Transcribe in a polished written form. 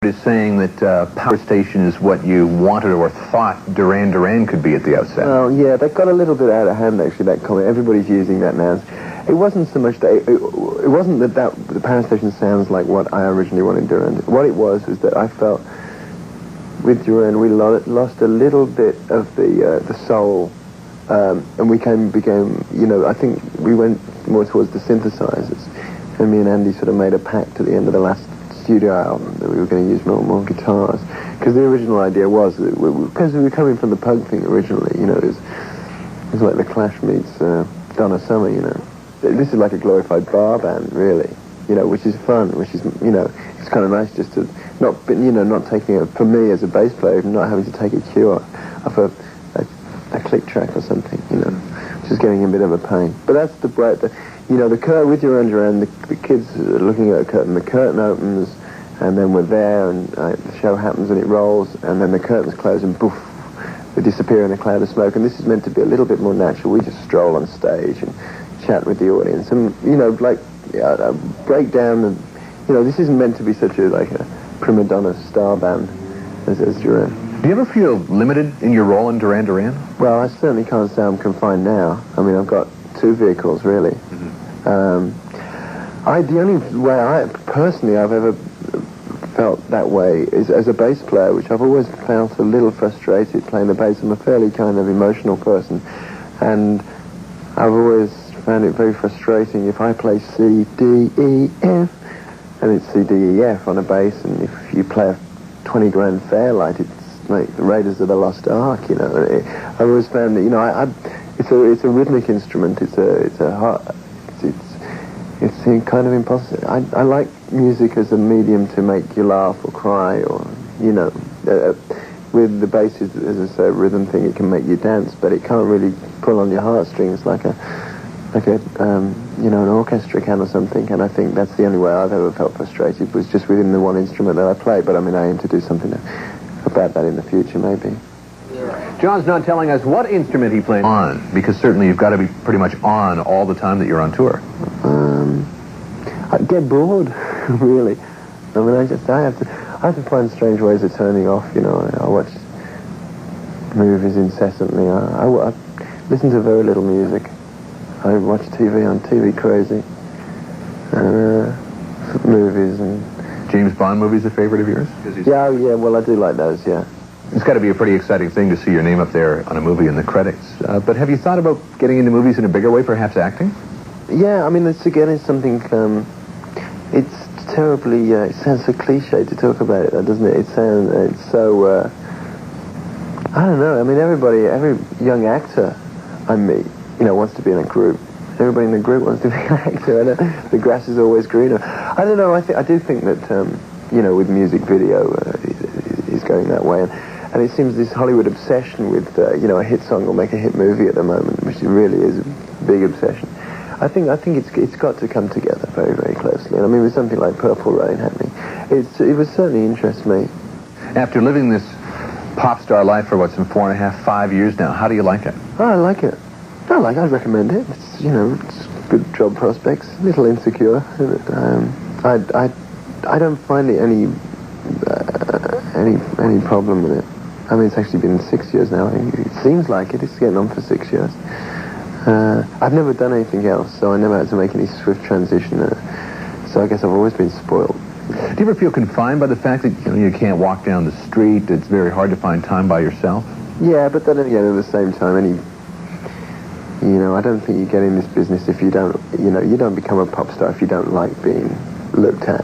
is saying that Power Station is what you wanted or thought Duran Duran could be at the outset. Well, yeah, that got a little bit out of hand, actually, that comment. Everybody's using that now. It wasn't so much that... It wasn't that the Power Station sounds like what I originally wanted Duran. What it was that I felt with Duran we lost a little bit of the soul, and we became, you know, I think we went more towards the synthesizers. And me and Andy sort of made a pact at the end of the last studio album that we were going to use more guitars, because the original idea was that because we were coming from the punk thing originally, you know, it was like the Clash meets Donna Summer, you know. This is like a glorified bar band, really, you know, which is fun, which is, you know, it's kind of nice just to not taking it, for me as a bass player, not having to take a cue off a click track or something, you know, which is getting a bit of a pain. But that's you know, the curtain with Duran Duran, the kids are looking at a curtain, the curtain opens, and then we're there, and the show happens, and it rolls, and then the curtains close, and poof, we disappear in a cloud of smoke. And this is meant to be a little bit more natural. We just stroll on stage and chat with the audience, and, you know, like, break down, and, you know, this isn't meant to be such a prima donna star band as Duran. Do you ever feel limited in your role in Duran Duran? Well, I certainly can't say I'm confined now. I mean, I've got 2 vehicles, really. The only way I've ever felt that way is as a bass player, which I've always felt a little frustrated playing the bass. I'm a fairly kind of emotional person, and I've always found it very frustrating if I play C, D, E, F, and it's C, D, E, F on a bass, and if you play a 20 grand Fairlight, it's like the Raiders of the Lost Ark, you know. I've always found that, you know, it's a rhythmic instrument. It's kind of impossible. I like music as a medium to make you laugh or cry, or, you know, with the bass, as I say, a rhythm thing, it can make you dance, but it can't really pull on your heartstrings like a you know, an orchestra can or something. And I think that's the only way I've ever felt frustrated, was just within the one instrument that I play. But I mean, I aim to do something about that in the future, maybe. John's not telling us what instrument he plays on, because certainly you've got to be pretty much on all the time that you're on tour. I get bored, really. I mean, I have to find strange ways of turning off, you know. I watch movies incessantly. I listen to very little music. I watch TV on TV Crazy. Movies and... James Bond movies a favorite of yours? Yeah, well, I do like those, yeah. It's got to be a pretty exciting thing to see your name up there on a movie in the credits. But have you thought about getting into movies in a bigger way, perhaps acting? Yeah, I mean, it's something... it's terribly... it sounds so cliche to talk about it, doesn't it? It's so... I don't know. I mean, every young actor I meet, you know, wants to be in a group. Everybody in the group wants to be an actor, and the grass is always greener. I don't know. I do think that, you know, with music video, is going that way. And it seems this Hollywood obsession with, you know, a hit song will make a hit movie at the moment, which really is a big obsession. I think it's got to come together very, very closely. And I mean, with something like Purple Rain happening, it would certainly interest me. After living this pop star life for, some 4.5, 5 years now, how do you like it? Oh, I like it. I'd recommend it. It's, you know, it's good job prospects, a little insecure. I don't find it any problem with it. I mean, it's actually been 6 years now. It seems like it. It's getting on for 6 years. I've never done anything else, so I never had to make any swift transition. So I guess I've always been spoiled. Do you ever feel confined by the fact that, you know, you can't walk down the street? It's very hard to find time by yourself? Yeah, but then again, at the same time, you know, I don't think you get in this business if you don't, you know, you don't become a pop star if you don't like being looked at.